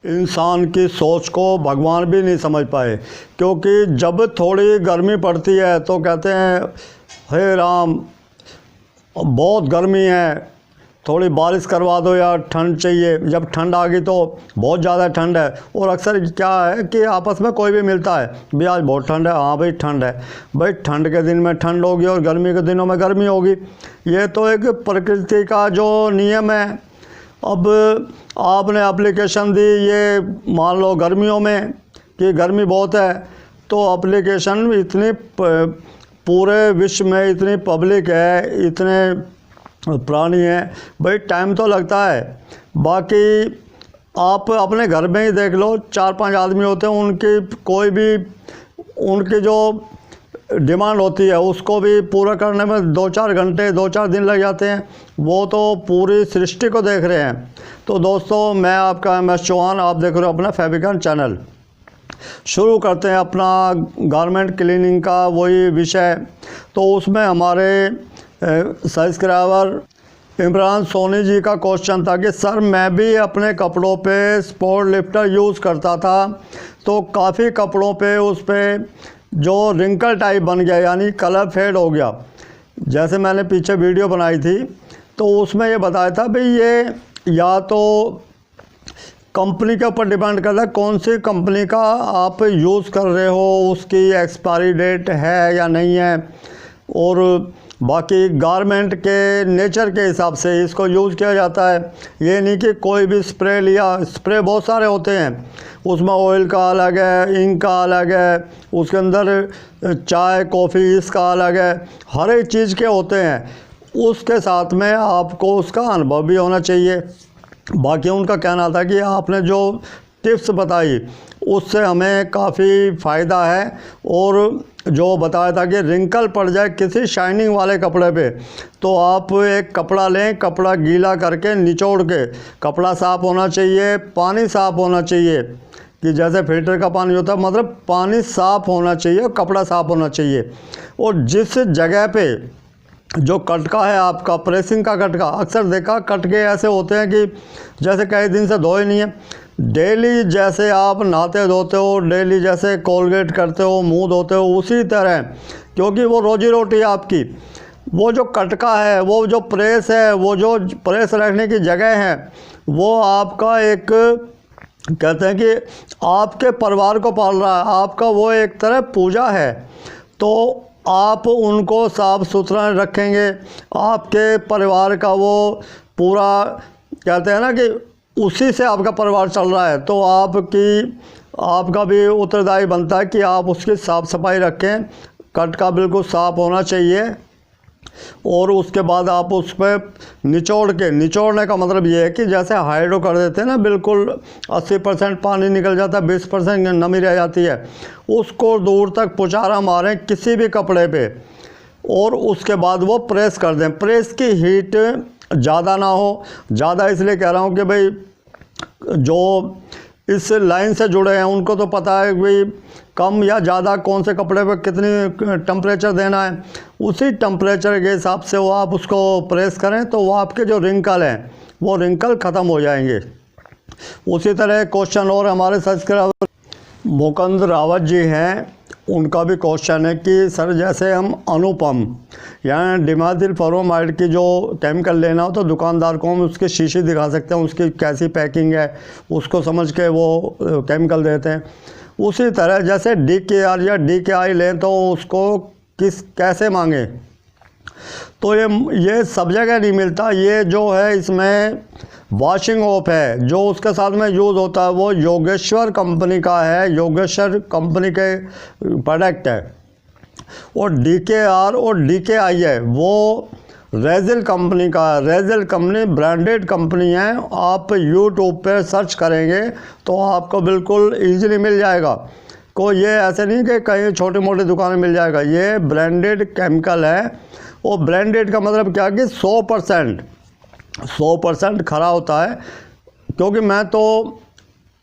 इंसान की सोच को भगवान भी नहीं समझ पाए, क्योंकि जब थोड़ी गर्मी पड़ती है तो कहते हैं हे राम बहुत गर्मी है, थोड़ी बारिश करवा दो यार, ठंड चाहिए। जब ठंड आ गई तो बहुत ज़्यादा ठंड है। और अक्सर क्या है कि आपस में कोई भी मिलता है, भाई आज बहुत ठंड है, हाँ भाई ठंड है, भाई ठंड के दिन में ठंड होगी और गर्मी के दिनों में गर्मी होगी। ये तो एक प्रकृति का जो नियम है। अब आपने एप्लीकेशन दी, ये मान लो गर्मियों में कि गर्मी बहुत है, तो एप्लीकेशन इतनी पूरे विश्व में इतनी पब्लिक है, इतने प्राणी हैं, भाई टाइम तो लगता है। बाकी आप अपने घर में ही देख लो, 4-5 आदमी होते हैं, उनकी कोई भी उनकी जो डिमांड होती है उसको भी पूरा करने में 2-4 घंटे 2-4 दिन लग जाते हैं। वो तो पूरी सृष्टि को देख रहे हैं। तो दोस्तों, मैं आपका MS चौहान, आप देख रहे हो अपना फैब्रिकन चैनल। शुरू करते हैं अपना गारमेंट क्लीनिंग का वही विषय। तो उसमें हमारे सब्सक्राइबर इमरान सोनी जी का क्वेश्चन था कि सर मैं भी अपने कपड़ों पे स्पोर्ट लिफ्टर यूज़ करता था, तो काफ़ी कपड़ों पे उस पर जो रिंकल टाइप बन गया, यानी कलर फेड हो गया। जैसे मैंने पीछे वीडियो बनाई थी तो उसमें ये बताया था भाई ये या तो कंपनी के ऊपर डिपेंड करता है, कौन सी कंपनी का आप यूज़ कर रहे हो, उसकी एक्सपायरी डेट है या नहीं है। और बाकी गारमेंट के नेचर के हिसाब से इसको यूज़ किया जाता है। ये नहीं कि कोई भी स्प्रे लिया, स्प्रे बहुत सारे होते हैं, उसमें ऑयल का अलग है, इंक का अलग है, उसके अंदर चाय कॉफ़ी इसका अलग है, हर एक चीज़ के होते हैं। उसके साथ में आपको उसका अनुभव भी होना चाहिए। बाकी उनका कहना था कि आपने जो टिप्स बताई उससे हमें काफ़ी फ़ायदा है। और जो बताया था कि रिंकल पड़ जाए किसी शाइनिंग वाले कपड़े पे, तो आप एक कपड़ा लें, कपड़ा गीला करके निचोड़ के, कपड़ा साफ़ होना चाहिए, पानी साफ़ होना चाहिए, कि जैसे फिल्टर का पानी होता है, मतलब पानी साफ़ होना चाहिए और कपड़ा साफ़ होना चाहिए। और जिस जगह पे जो कटका है आपका, प्रेसिंग का कटका, अक्सर देखा कटके ऐसे होते हैं कि जैसे कई दिन से धोए नहीं है। डेली जैसे आप नहाते धोते हो, डेली जैसे कोलगेट करते हो, मुंह धोते हो, उसी तरह, क्योंकि वो रोजी रोटी है आपकी। वो जो कटका है, वो जो प्रेस है, वो जो प्रेस रखने की जगह है, वो आपका एक कहते हैं कि आपके परिवार को पाल रहा है, आपका वो एक तरह पूजा है। तो आप उनको साफ़ सुथरा रखेंगे, आपके परिवार का वो पूरा कहते हैं ना कि उसी से आपका परिवार चल रहा है, तो आपका भी उत्तरदायी बनता है कि आप उसकी साफ़ सफाई रखें। कटका बिल्कुल साफ़ होना चाहिए। और उसके बाद आप उस पर निचोड़ने का मतलब ये है कि जैसे हाइड्रो कर देते हैं ना, बिल्कुल 80% पानी निकल जाता है, 20% नमी रह जाती है, उसको दूर तक पुचारा मारें किसी भी कपड़े पे। और उसके बाद वो प्रेस कर दें। प्रेस की हीट ज़्यादा ना हो। ज़्यादा इसलिए कह रहा हूँ कि भाई जो इस लाइन से जुड़े हैं उनको तो पता है कि भाई कम या ज़्यादा कौन से कपड़े पे कितनी टेम्परेचर देना है। उसी टेम्परेचर के हिसाब से वो आप उसको प्रेस करें, तो वो आपके जो रिंकल हैं वो रिंकल ख़त्म हो जाएंगे। उसी तरह क्वेश्चन और हमारे सब्सक्राइबर मुकुंद रावत जी हैं, उनका भी क्वेश्चन है कि सर जैसे हम अनुपम यानी डिमेथिल फॉर्मामाइड की जो केमिकल लेना हो तो दुकानदार को हम उसकी शीशी दिखा सकते हैं, उसकी कैसी पैकिंग है उसको समझ के वो केमिकल देते हैं। उसी तरह जैसे DKR या DKI लें तो उसको कैसे मांगें, तो ये सब जगह नहीं मिलता। ये जो है इसमें वॉशिंग ऑफ है, जो उसके साथ में यूज़ होता है वो योगेश्वर कंपनी का है, योगेश्वर कंपनी के प्रोडक्ट है। और DKR और DKI है वो रेजिल कंपनी का है। रेजिल कंपनी ब्रांडेड कंपनी है। आप यूट्यूब पे सर्च करेंगे तो आपको बिल्कुल ईजिली मिल जाएगा। कोई ये ऐसे नहीं कि कहीं छोटी मोटी दुकानें मिल जाएगा, ये ब्रांडेड केमिकल है। और ब्रांडेड का मतलब क्या कि 100% खरा होता है। क्योंकि मैं तो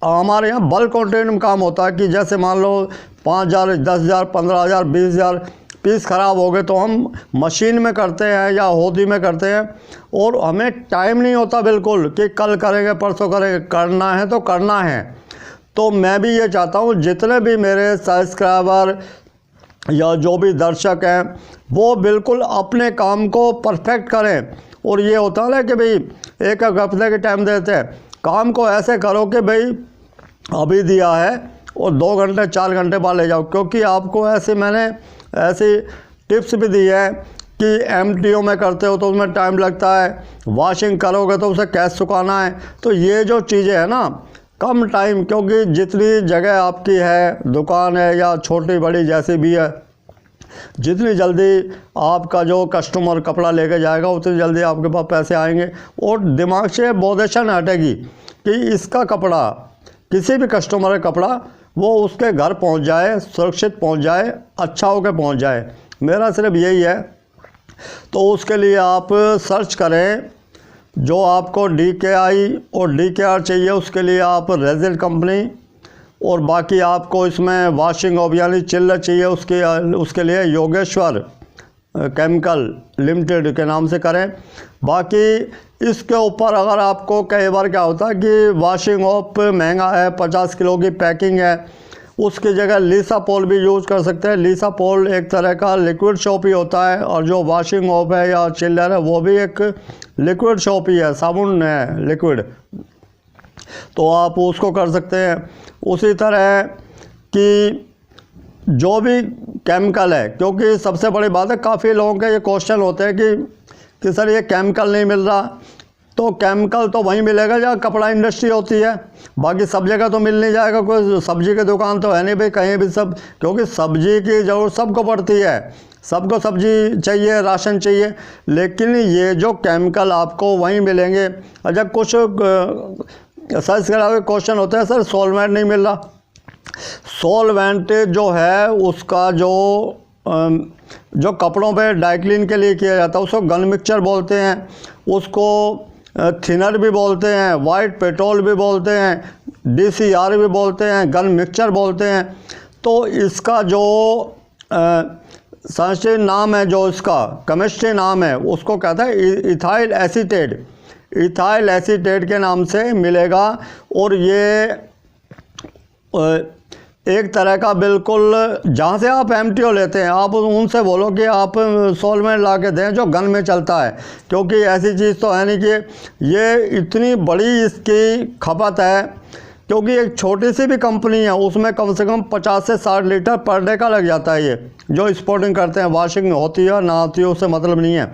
हमारे यहाँ बल्क क्वान्टिटी में काम होता है कि जैसे मान लो 5,000, 10,000, 15,000, 20,000 पीस ख़राब हो गए तो हम मशीन में करते हैं या होदी में करते हैं, और हमें टाइम नहीं होता बिल्कुल कि कल करेंगे परसों करेंगे, करना है तो करना है। तो मैं भी ये चाहता हूँ जितने भी मेरे सब्सक्राइबर या जो भी दर्शक हैं वो बिल्कुल अपने काम को परफेक्ट करें। और ये होता है ना कि भाई एक हफ्ते के टाइम देते हैं, काम को ऐसे करो कि भाई अभी दिया है और 2 घंटे 4 घंटे बाद ले जाओ। क्योंकि आपको मैंने ऐसी टिप्स भी दी है कि MTO में करते हो तो उसमें टाइम लगता है, वॉशिंग करोगे तो उसे कैसे सुखाना है। तो ये जो चीज़ें हैं ना, कम टाइम, क्योंकि जितनी जगह आपकी है, दुकान है या छोटी बड़ी जैसी भी है, जितनी जल्दी आपका जो कस्टमर कपड़ा लेके जाएगा उतनी जल्दी आपके पास पैसे आएंगे और दिमाग से बोधेशन हटेगी कि इसका कपड़ा, किसी भी कस्टमर का कपड़ा वो उसके घर पहुंच जाए, सुरक्षित पहुंच जाए, अच्छा होकर पहुंच जाए। मेरा सिर्फ यही है। तो उसके लिए आप सर्च करें, जो आपको DKI और DKR चाहिए उसके लिए आप रेजिल कंपनी, और बाकी आपको इसमें वॉशिंग ऑफ यानी चिल्लर चाहिए उसके लिए योगेश्वर केमिकल लिमिटेड के नाम से करें। बाकी इसके ऊपर अगर आपको कई बार क्या होता है कि वॉशिंग ऑफ महंगा है, 50 किलो की पैकिंग है, उसकी जगह लिसापोल भी यूज़ कर सकते हैं। लिसापोल एक तरह का लिक्विड सोप ही होता है, और जो वॉशिंग ऑफ है या चिल्लर है वो भी एक लिक्विड सोप ही है, साबुन है लिक्विड, तो आप उसको कर सकते हैं। उसी तरह कि जो भी केमिकल है, क्योंकि सबसे बड़ी बात है, काफ़ी लोगों के ये क्वेश्चन होते हैं कि सर ये केमिकल नहीं मिल रहा। तो केमिकल तो वहीं मिलेगा जहाँ कपड़ा इंडस्ट्री होती है, बाकी सब जगह तो मिल नहीं जाएगा। कोई सब्जी की दुकान तो है नहीं भाई कहीं भी सब, क्योंकि सब्जी की ज़रूरत सबको पड़ती है, सबको सब्जी चाहिए, राशन चाहिए, लेकिन ये जो केमिकल आपको वहीं मिलेंगे। अच्छा, कुछ सर्च करा हुए क्वेश्चन होते हैं, सर सॉल्वेंट नहीं मिल रहा। सॉल्वेंट जो है उसका जो कपड़ों पे डाइक्लीन के लिए किया जाता है उसको गन मिक्सचर बोलते हैं, उसको थिनर भी बोलते हैं, वाइट पेट्रोल भी बोलते हैं, DCR भी बोलते हैं, गन मिक्सचर बोलते हैं। तो इसका जो साइंटिफिक नाम है, जो इसका केमिस्ट्री नाम है, उसको कहता है इथाइल एसीटेट। इथाइल एसीटेट के नाम से मिलेगा। और ये एक तरह का बिल्कुल, जहाँ से आप MTO लेते हैं आप उनसे बोलो कि आप सॉल्वेंट ला के दें जो गन में चलता है, क्योंकि ऐसी चीज़ तो है नहीं कि ये इतनी बड़ी इसकी खपत है। क्योंकि एक छोटी सी भी कंपनी है उसमें कम से कम 50 से 60 लीटर पर डे का लग जाता है। ये जो स्पोर्टिंग करते हैं, वॉशिंग होती है ना होती है उससे मतलब नहीं है,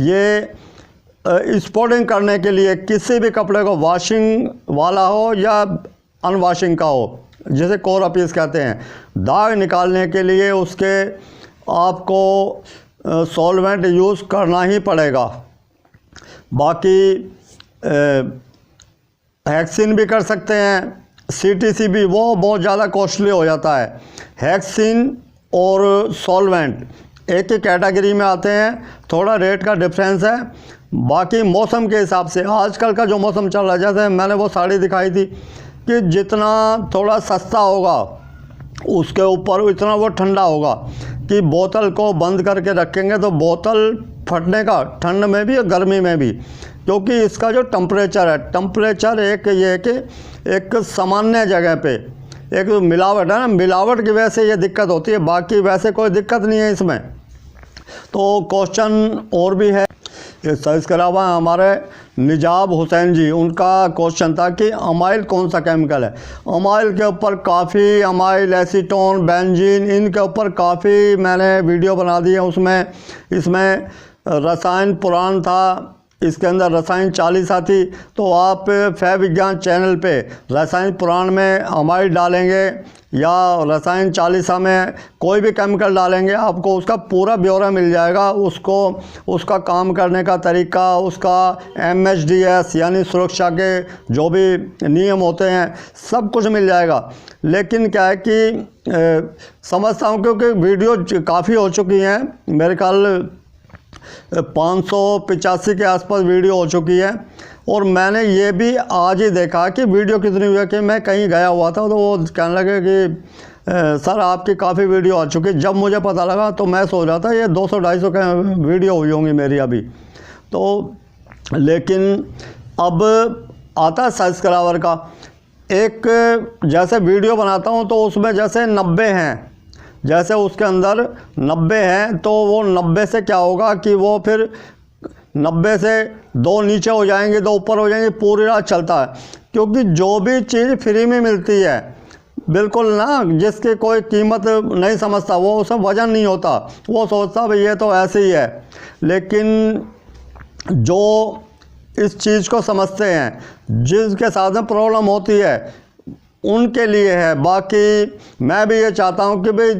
ये स्पोर्टिंग करने के लिए किसी भी कपड़े को, वॉशिंग वाला हो या अनवॉशिंग का हो, जिसे कोरा पीस कहते हैं, दाग निकालने के लिए उसके आपको सॉल्वेंट यूज़ करना ही पड़ेगा। बाकी हेक्सिन भी कर सकते हैं, CTC भी, वो बहुत ज़्यादा कॉस्टली हो जाता है। हेक्सिन और सॉल्वेंट एक ही कैटेगरी में आते हैं, थोड़ा रेट का डिफरेंस है। बाकी मौसम के हिसाब से, आजकल का जो मौसम चल रहा है, जैसे मैंने वो साड़ी दिखाई थी कि जितना थोड़ा सस्ता होगा उसके ऊपर इतना वो ठंडा होगा कि बोतल को बंद करके रखेंगे तो बोतल फटने का, ठंड में भी और गर्मी में भी। क्योंकि इसका जो टेम्परेचर है, टेम्परेचर एक ये कि एक सामान्य जगह पे एक मिलावट है ना, मिलावट की वजह से ये दिक्कत होती है, बाकी वैसे कोई दिक्कत नहीं है इसमें। तो क्वेश्चन और भी है, ये सर्च करा हुआ है हमारे निजाब हुसैन जी, उनका क्वेश्चन था कि अमाइल कौन सा केमिकल है। अमाइल के ऊपर काफ़ी, अमाइल, एसीटोन, बेंजीन, इनके ऊपर काफ़ी मैंने वीडियो बना दी है। उसमें इसमें रसायन पुराण था, इसके अंदर रसायन 40 आती। तो आप फैब विज्ञान चैनल पे रसायन पुराण में अमाइल डालेंगे या रसायन 40 में कोई भी केमिकल डालेंगे, आपको उसका पूरा ब्यौरा मिल जाएगा। उसका काम करने का तरीका, उसका MHDS यानी सुरक्षा के जो भी नियम होते हैं, सब कुछ मिल जाएगा। लेकिन क्या है कि समझता हूँ क्योंकि वीडियो काफ़ी हो चुकी हैं, मेरे ख्याल 585 के आसपास वीडियो हो चुकी है। और मैंने ये भी आज ही देखा कि वीडियो कितनी हुई है कि मैं कहीं गया हुआ था तो वो कहने लगे कि सर आपकी काफ़ी वीडियो आ चुकी। जब मुझे पता लगा तो मैं सोच रहा था ये 200-250 का वीडियो हुई होंगी मेरी अभी तो, लेकिन अब आता है सब्सक्राइबर का एक, जैसे वीडियो बनाता हूँ तो उसमें जैसे 90 हैं, जैसे उसके अंदर 90 हैं तो वो 90 से क्या होगा कि वो फिर 90 से 2 नीचे हो जाएंगे, 2 ऊपर हो जाएंगे, पूरी रात चलता है। क्योंकि जो भी चीज़ फ्री में मिलती है बिल्कुल ना, जिसकी कोई कीमत नहीं समझता, वो उसमें वज़न नहीं होता, वो सोचता भाई ये तो ऐसे ही है। लेकिन जो इस चीज़ को समझते हैं, जिसके साथ में प्रॉब्लम होती है, उनके लिए है। बाकी मैं भी ये चाहता हूँ कि भाई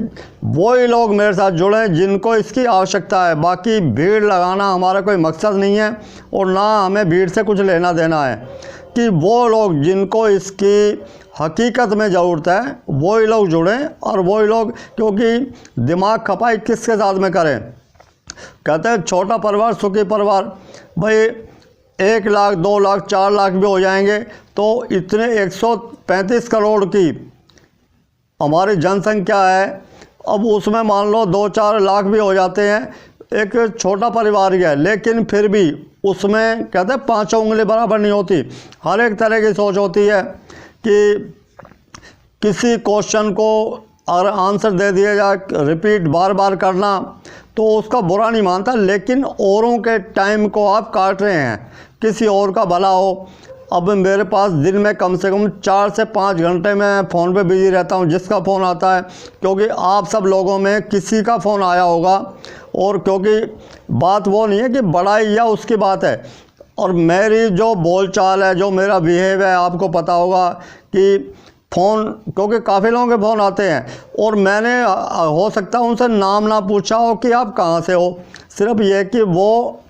वही लोग मेरे साथ जुड़ें जिनको इसकी आवश्यकता है। बाकी भीड़ लगाना हमारा कोई मकसद नहीं है और ना हमें भीड़ से कुछ लेना देना है। कि वो लोग जिनको इसकी हकीकत में ज़रूरत है वही लोग जुड़ें, और वही लोग, क्योंकि दिमाग खपाई किसके साथ में करें। कहते हैं छोटा परिवार सुखी परिवार। भाई 1 लाख 2 लाख 4 लाख भी हो जाएंगे तो इतने 135 करोड़ की हमारी जनसंख्या है। अब उसमें मान लो 2-4 लाख भी हो जाते हैं, एक छोटा परिवार ही है, लेकिन फिर भी उसमें कहते हैं 5 उंगली बराबर नहीं होती। हर एक तरह की सोच होती है कि किसी क्वेश्चन को अगर आंसर दे दिया जाए, रिपीट बार बार करना, तो उसका बुरा नहीं मानता, लेकिन औरों के टाइम को आप काट रहे हैं, किसी और का भला हो। अब मेरे पास दिन में कम से कम 4 से 5 घंटे में फ़ोन पे बिजी रहता हूँ, जिसका फ़ोन आता है, क्योंकि आप सब लोगों में किसी का फ़ोन आया होगा। और क्योंकि बात वो नहीं है कि बड़ाई या उसकी बात है, और मेरी जो बोलचाल है, जो मेरा बिहेव है, आपको पता होगा कि फ़ोन, क्योंकि काफ़ी लोगों के फ़ोन आते हैं और मैंने हो सकता है उनसे नाम ना पूछा हो कि आप कहाँ से हो, सिर्फ ये कि वो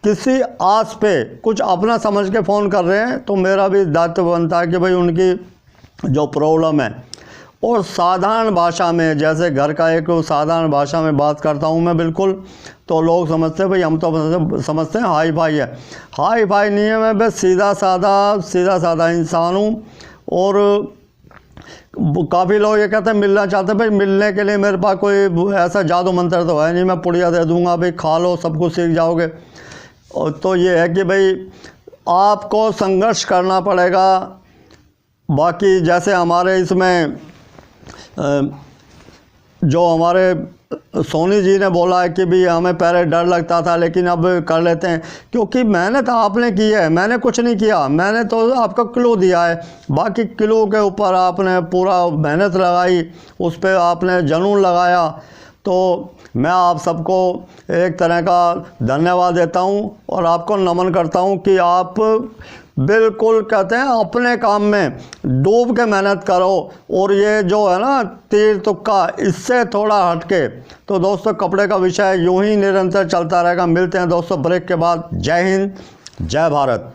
किसी आस पे कुछ अपना समझ के फ़ोन कर रहे हैं, तो मेरा भी दायित्व बनता है कि भाई उनकी जो प्रॉब्लम है, और साधारण भाषा में, जैसे घर का एक साधारण भाषा में बात करता हूँ मैं बिल्कुल, तो लोग समझते हैं भाई हम तो समझते हैं हाई फाई है। हाई फाई नहीं है, मैं बस सीधा साधा इंसान हूँ। और काफ़ी लोग ये कहते हैं मिलना चाहते हैं, भाई मिलने के लिए मेरे पास कोई ऐसा जादू मंत्र तो है नहीं, मैं पुड़िया दे दूंगा भाई खा लो सब कुछ सीख जाओगे। और तो ये है कि भाई आपको संघर्ष करना पड़ेगा। बाकी जैसे हमारे इसमें जो हमारे सोनी जी ने बोला है कि भी हमें पहले डर लगता था लेकिन अब कर लेते हैं, क्योंकि मेहनत आपने की है, मैंने कुछ नहीं किया, मैंने तो आपको क्लू दिया है। बाकी क्लू के ऊपर आपने पूरा मेहनत लगाई, उस पर आपने जुनून लगाया, तो मैं आप सबको एक तरह का धन्यवाद देता हूं और आपको नमन करता हूं कि आप बिल्कुल कहते हैं अपने काम में डूब के मेहनत करो। और ये जो है ना तीर तुक्का, इससे थोड़ा हटके। तो दोस्तों कपड़े का विषय यूं ही निरंतर चलता रहेगा। मिलते हैं दोस्तों ब्रेक के बाद। जय हिंद, जय भारत।